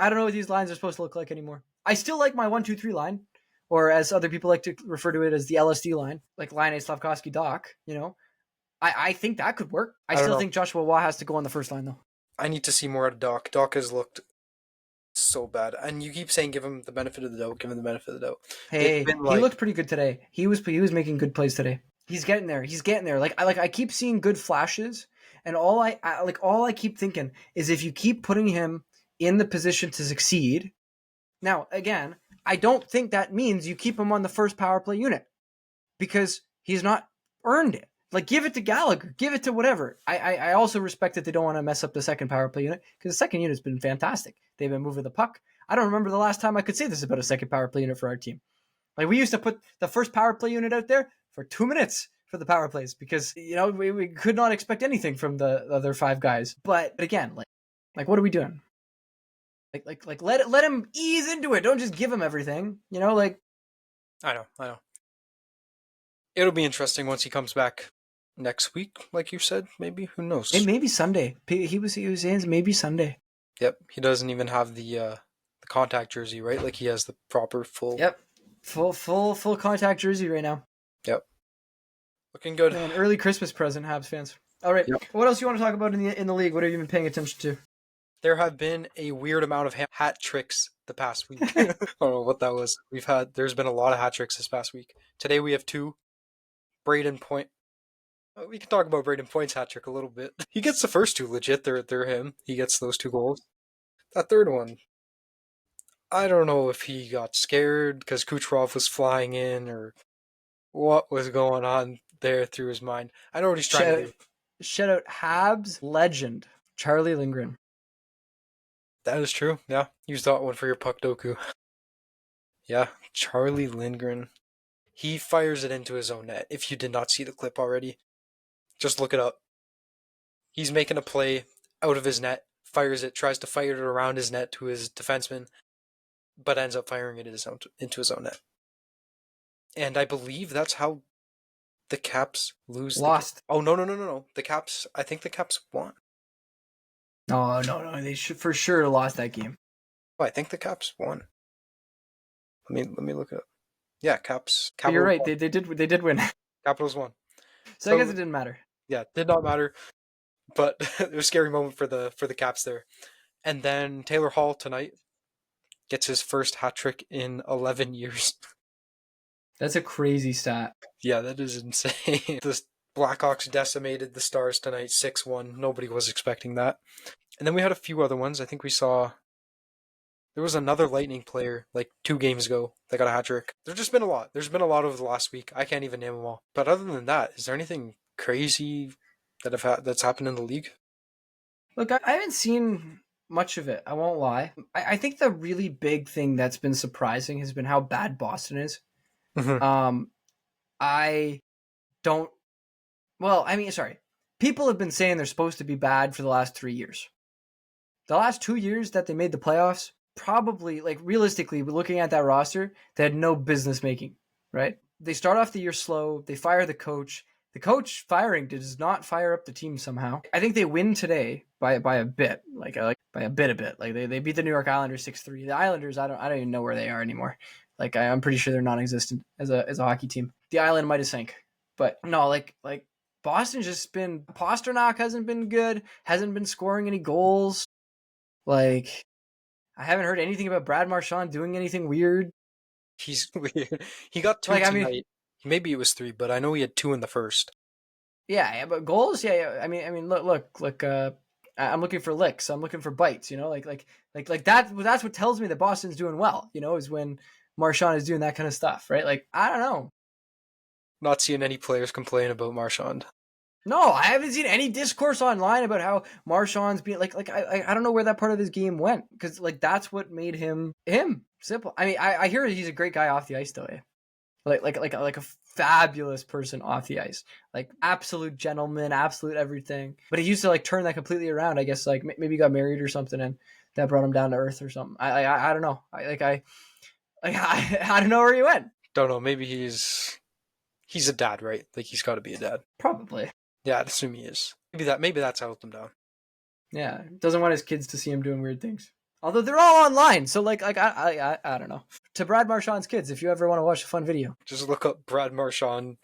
don't know what these lines are supposed to look like anymore. I still like my 1-2-3 line, or as other people like to refer to it as the LSD line, like Line Slavkovsky Doc. I think that could work. I don't still know. think Joshua Waugh has to go on the first line though. I need to see more out of Doc. Doc has looked so bad, and you keep saying give him the benefit of the doubt. Give him the benefit of the doubt. Hey, It's been he like looked pretty good today. He was making good plays today. He's getting there. He's getting there. I keep seeing good flashes, and all I keep thinking is if you keep putting him in the position to succeed. Now, again, I don't think that means you keep him on the first power play unit because he's not earned it. Like, give it to Gallagher, give it to whatever. I also respect that they don't want to mess up the second power play unit because the second unit's been fantastic. They've been moving the puck. I don't remember the last time I could say this about a second power play unit for our team. Like, we used to put the first power play unit out there for 2 minutes for the power plays because, we could not expect anything from the other five guys. But again, like what are we doing? Like let him ease into it. Don't just give him everything. I know. It'll be interesting once he comes back next week, like you said. Maybe who knows? Maybe Sunday. He was saying maybe Sunday. Yep, he doesn't even have the contact jersey, right? Like he has the proper full. Yep, full contact jersey right now. Yep, looking good. An early Christmas present, Habs fans. All right, Yep. What else you want to talk about in the league? What have you been paying attention to? There have been a weird amount of hat tricks the past week. I don't know what that was. There's been a lot of hat tricks this past week. Today we have two. Braden Point. We can talk about Braden Point's hat trick a little bit. He gets the first two legit. They're him. He gets those 2 goals. That third one, I don't know if he got scared because Kucherov was flying in or what was going on there through his mind. I know what he's trying to do. Shout out Habs legend Charlie Lindgren. That is true. Yeah, use that one for your puck doku. Yeah, Charlie Lindgren. He fires it into his own net. If you did not see the clip already, just look it up. He's making a play out of his net, fires it, tries to fire it around his net to his defenseman, but ends up firing it into his own net. And I believe that's how the Caps lose. Lost. Oh, no. The Caps, I think the Caps won. No. They should for sure lost that game. Oh, I think the Caps won. Let me look it up. Yeah, Caps. But you're right. Won. They did win. Capitals won. So I guess it didn't matter. Yeah, did not matter. But it was a scary moment for the Caps there. And then Taylor Hall tonight gets his first hat trick in 11 years. That's a crazy stat. Yeah, that is insane. The Blackhawks decimated the Stars tonight 6-1. Nobody was expecting that. And then we had a few other ones. I think we saw there was another Lightning player like 2 games ago that got a hat trick. There's just been a lot. There's been a lot over the last week. I can't even name them all. But other than that, is there anything crazy that's happened in the league? Look, I haven't seen much of it. I won't lie. I think the really big thing that's been surprising has been how bad Boston is. Mm-hmm. I don't. Well, I mean, sorry. People have been saying they're supposed to be bad for the last 3 years. The last 2 years that they made the playoffs, probably, like, realistically, looking at that roster, they had no business making, right? They start off the year slow. They fire the coach. The coach firing does not fire up the team somehow. I think they win today by a bit, like by a bit. Like they beat the New York Islanders 6-3. The Islanders, I don't even know where they are anymore. Like I'm pretty sure they're non-existent as a hockey team. The Island might have sank, but no, like Boston's just been. Pasternak hasn't been good. Hasn't been scoring any goals. Like I haven't heard anything about Brad Marchand doing anything weird. He's weird. He got 2 Like tonight. I mean, Maybe it was 3, but I know he had 2 in the first. yeah, but goals, yeah. I mean, look. I'm looking for licks. I'm looking for bites. You know, like that. That's what tells me that Boston's doing well. You know, is when Marchand is doing that kind of stuff, right? Like I don't know. Not seeing any players complain about Marchand. No, I haven't seen any discourse online about how Marchand's being like I don't know where that part of his game went because like that's what made him simple. I mean, I hear he's a great guy off the ice though. Yeah. Like a fabulous person off the ice, like absolute gentleman, absolute everything. But he used to like turn that completely around. I guess like maybe he got married or something, and that brought him down to earth or something. I don't know. I don't know where he went. Don't know. Maybe he's a dad, right? Like he's got to be a dad. Probably. Yeah, I'd assume he is. Maybe that's helped him down. Yeah, doesn't want his kids to see him doing weird things. Although they're all online, so like I don't know. To Brad Marchand's kids, if you ever want to watch a fun video, just look up Brad Marchand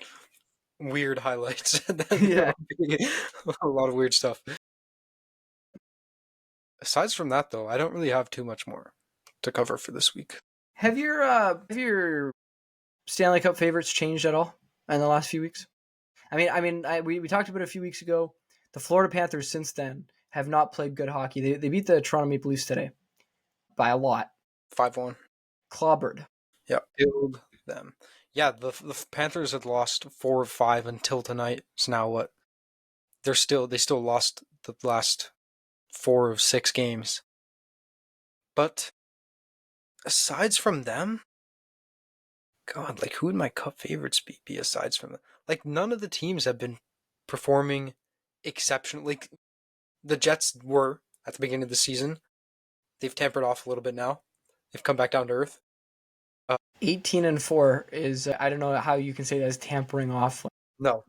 weird highlights, and then yeah, a lot of weird stuff. Aside from that, though, I don't really have too much more to cover for this week. Have your Stanley Cup favorites changed at all in the last few weeks? We talked about it a few weeks ago. The Florida Panthers since then have not played good hockey. They beat the Toronto Maple Leafs today by a lot. 5-1. Clobbered. Yeah, killed them. Yeah, the Panthers had lost 4 of 5 until tonight. So now what? They still lost the last 4 of 6 games. But aside from them, God, like who would my Cup favorites be aside from them? Like none of the teams have been performing exceptionally. Like, the Jets were at the beginning of the season. They've tampered off a little bit now. They've come back down to earth. 18-4 is I don't know how you can say that is tampering off. No.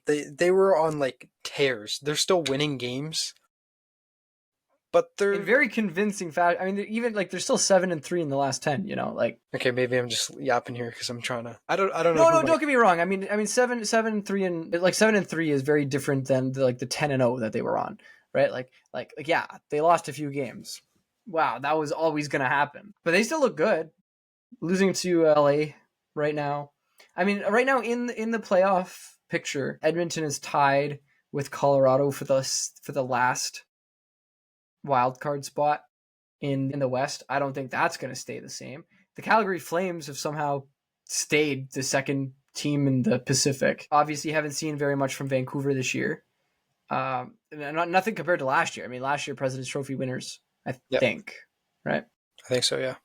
They were on like tears. They're still winning games, but they're in very convincing fashion. I mean, they're still 7-3 in the last 10. You know, like okay, maybe I'm just yapping here because I'm trying to. I don't know. No, don't get me wrong. I mean, 7-3 and like 7-3 is very different than the 10-0 that they were on, right? Like yeah, they lost a few games. Wow, that was always going to happen, but they still look good. Losing to LA right now. I mean, right now in the playoff picture, Edmonton is tied with Colorado for the last wild card spot in the West. I don't think that's going to stay the same. The Calgary Flames have somehow stayed the second team in the Pacific. Obviously, haven't seen very much from Vancouver this year. Nothing compared to last year. I mean, last year President's Trophy winners, I think, right? I think so, yeah.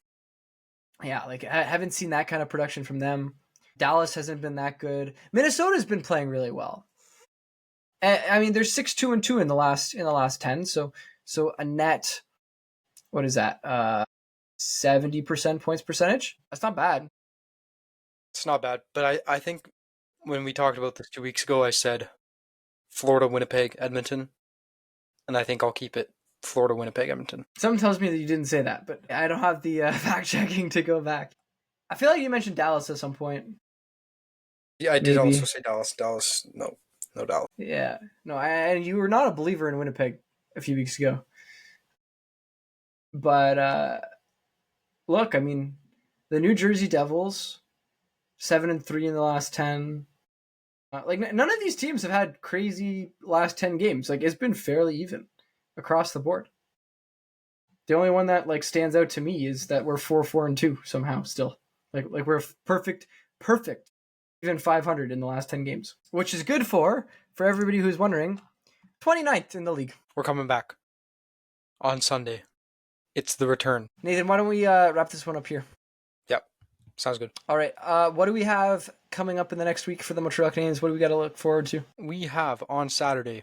Yeah, like I haven't seen that kind of production from them. Dallas hasn't been that good. Minnesota's been playing really well. I mean, there's 6-2-2 in the last 10. So a net, what is that? 70% points percentage. That's not bad. It's not bad, but I think when we talked about this 2 weeks ago, I said Florida, Winnipeg, Edmonton, and I think I'll keep it Florida, Winnipeg, Edmonton. Something tells me that you didn't say that, but I don't have the fact checking to go back. I feel like you mentioned Dallas at some point. Yeah, I did Maybe. also say Dallas. Dallas, no Dallas. Yeah, no, and you were not a believer in Winnipeg a few weeks ago. But look, I mean, the New Jersey Devils, 7-3 in the last 10. Like none of these teams have had crazy last 10 games. Like it's been fairly even across the board. The only one that like stands out to me is that we're 4-4-2 somehow still. Like we're perfect, even 500 in the last 10 games, which is good for everybody who's wondering. 29th in the league. We're coming back on Sunday. It's the return. Nathan, why don't we wrap this one up here? Yep, sounds good. All right. What do we have coming up in the next week for the Montreal Canadiens? What do we got to look forward to? We have on Saturday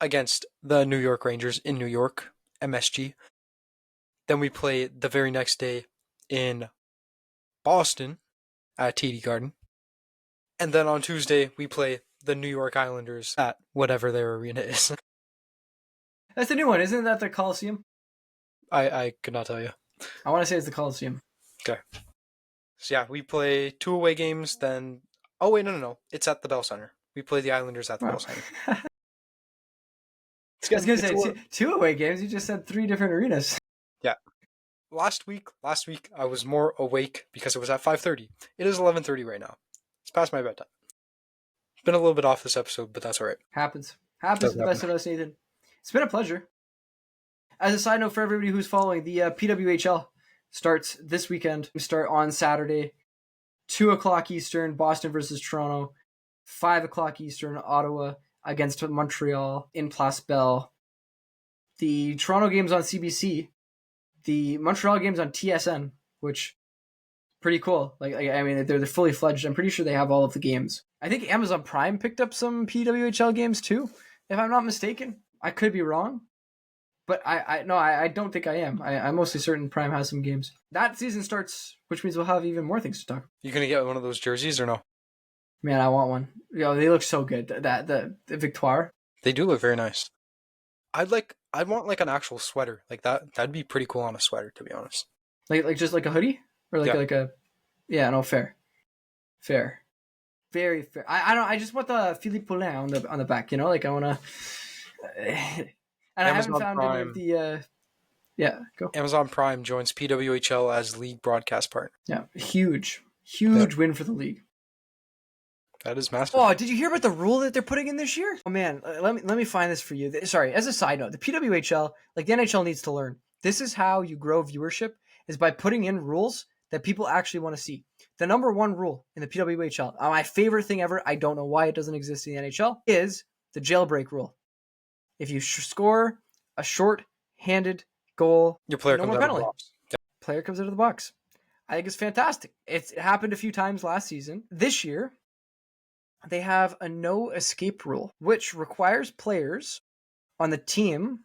against the New York Rangers in New York, MSG. Then we play the very next day in Boston at TD Garden. And then on Tuesday, we play the New York Islanders at whatever their arena is. That's the new one, isn't that the Coliseum? I could not tell you. I want to say it's the Coliseum. Okay. So yeah, we play 2 away games, then... Oh wait, no. It's at the Bell Center. We play the Islanders at the Bell Center. I was going to say, 2 away games? You just said 3 different arenas. Yeah. Last week, I was more awake because it was at 5:30. It is 11:30 right now. It's past my bedtime. Been a little bit off this episode, but that's all right. Happens to the best of us, Nathan. It's been a pleasure. As a side note for everybody who's following, the PWHL starts this weekend. We start on Saturday, 2 o'clock Eastern, Boston versus Toronto, 5 o'clock Eastern, Ottawa against Montreal in Place Bell. The Toronto game's on CBC. The Montreal game's on TSN, which pretty cool. Like I mean, they're fully fledged. I'm pretty sure they have all of the games. I think Amazon Prime picked up some PWHL games too, if I'm not mistaken. I could be wrong, but I don't think I am. I'm mostly certain Prime has some games. That season starts, which means we'll have even more things to talk. You gonna get one of those jerseys or no? Man, I want one. Yo, they look so good. The Victoire. They do look very nice. I'd want like an actual sweater like that. That'd be pretty cool on a sweater, to be honest. Like just like a hoodie or like a fair, very fair. I just want the Philippe Poulin on the back. You know, like I want to. And I haven't found any of the. Go. Amazon Prime joins PWHL as league broadcast partner. Yeah, huge win for the league. That is massive. Oh, did you hear about the rule that they're putting in this year? Oh man, let me find this for you. Sorry, as a side note, the PWHL, like the NHL needs to learn. This is how you grow viewership, is by putting in rules that people actually want to see. The number 1 rule in the PWHL, my favorite thing ever, I don't know why it doesn't exist in the NHL, is the jailbreak rule. If you score a short-handed goal, your player no comes more out penalty. of the box. Yeah. Player comes out of the box. I think it's fantastic. It happened a few times last season. This year, they have a no escape rule, which requires players on the team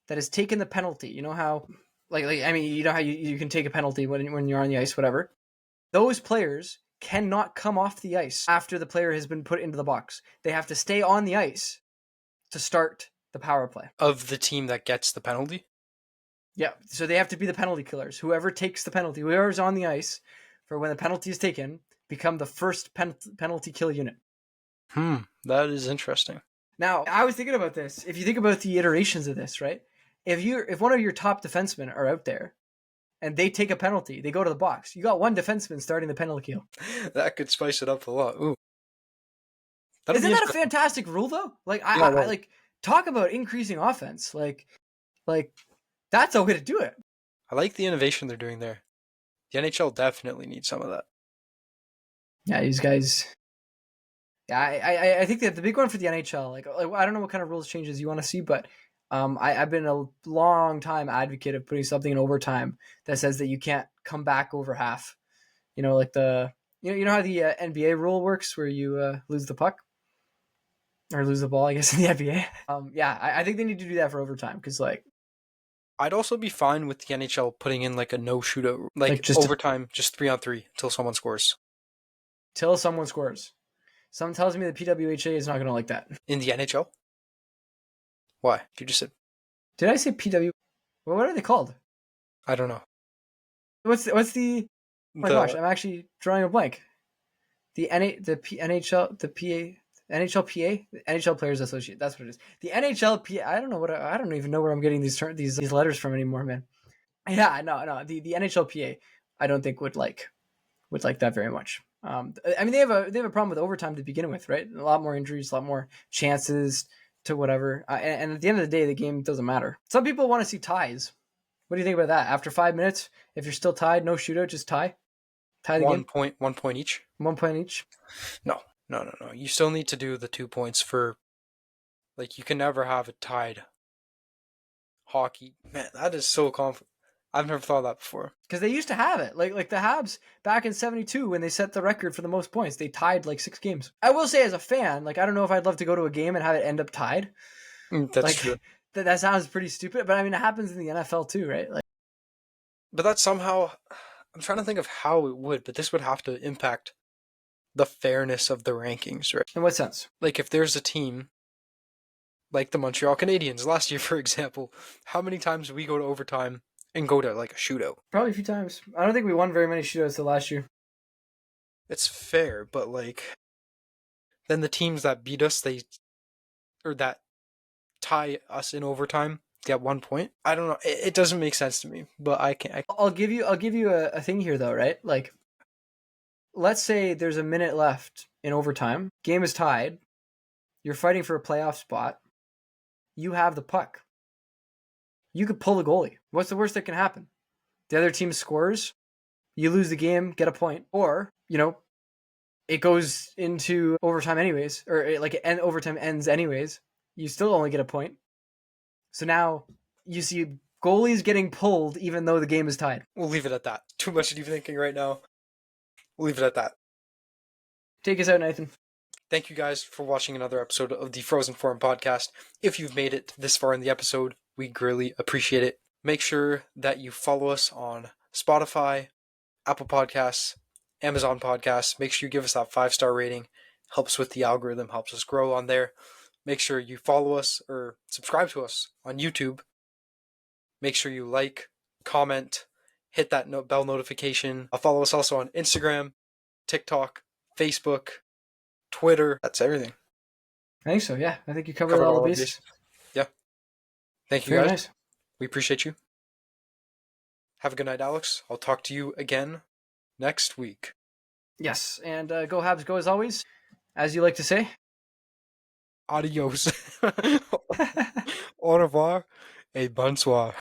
that has taken the penalty. You know how, I mean, you know how you can take a penalty when you're on the ice, whatever. Those players cannot come off the ice after the player has been put into the box. They have to stay on the ice to start the power play. Of the team that gets the penalty? Yeah, so they have to be the penalty killers. Whoever takes the penalty, whoever's on the ice for when the penalty is taken, become the first penalty kill unit. That is interesting. Now, I was thinking about this. If you think about the iterations of this, right? If one of your top defensemen are out there and they take a penalty, they go to the box. You got one defenseman starting the penalty kill. That could spice it up a lot. Ooh. Isn't that a fantastic rule though? Like I like talk about increasing offense. Like that's a way to do it. I like the innovation they're doing there. The NHL definitely needs some of that. Yeah, these guys. Yeah, I think that the big one for the NHL, like I don't know what kind of rules changes you want to see, but I've been a long time advocate of putting something in overtime that says that you can't come back over half. You know, like you know how the NBA rule works where you lose the puck. or lose the ball, I guess, in the NBA. Yeah, I think they need to do that for overtime because I'd also be fine with the NHL putting in like a no shootout, like just overtime, just 3-on-3 until someone scores. till someone scores. Something tells me the PWHA is not going to like that. In the NHL? Why? You just said, Did I say PW? Well, what are they called? I don't know. What's the? Oh my gosh, The I'm actually drawing a blank. The NHL, the PA, NHLPA, NHL Players Association. That's what it is. The NHLPA. I don't know I don't even know where I'm getting these letters from anymore, man. Yeah, no. The NHLPA, I don't think would like that very much. I mean, they have a problem with overtime to begin with, right? A lot more injuries, a lot more chances to whatever. And at the end of the day, the game doesn't matter. Some people want to see ties. What do you think about that? After 5 minutes, if you're still tied, no shootout, just tie the game. 1 point each? 1 point each. No. You still need to do the 2 points for, like, you can never have it tied. Hockey. Man, that is so I've never thought of that before. Because they used to have it. Like the Habs back in 72 when they set the record for the most points. They tied like 6 games. I will say as a fan, like I don't know if I'd love to go to a game and have it end up tied. That's true. That sounds pretty stupid, but I mean it happens in the NFL too, right? Like, but that somehow, I'm trying to think of how it would, but this would have to impact the fairness of the rankings, right? in what sense? Like if there's a team like the Montreal Canadiens last year, for example, how many times we go to overtime and go to like a shootout? Probably a few times. I don't think we won very many shootouts the last year. It's fair, but like then the teams that beat us, that tie us in overtime get 1 point. I don't know. It doesn't make sense to me, but I'll give you a thing here though, right? Like, let's say there's a minute left in overtime. Game is tied. You're fighting for a playoff spot. You have the puck. You could pull the goalie. What's the worst that can happen? The other team scores. You lose the game, get a point, or it goes into overtime anyways, or overtime ends anyways. You still only get a point. So now you see goalies getting pulled even though the game is tied. We'll leave it at that. Too much deep thinking right now. We'll leave it at that. Take us out, Nathan. Thank you guys for watching another episode of the Frozen Forum podcast. If you've made it this far in the episode, we greatly appreciate it. Make sure that you follow us on Spotify, Apple Podcasts, Amazon Podcasts. Make sure you give us that 5-star rating. Helps with the algorithm, helps us grow on there. Make sure you follow us or subscribe to us on YouTube. Make sure you like, comment, hit that bell notification. Follow us also on Instagram, TikTok, Facebook, Twitter. That's everything. I think so, yeah. I think you covered all the bases. Yeah. Thank you, Very guys. nice. We appreciate you. Have a good night, Alex. I'll talk to you again next week. Yes, and go Habs, go as always. As you like to say. Adios. Au revoir et bonsoir.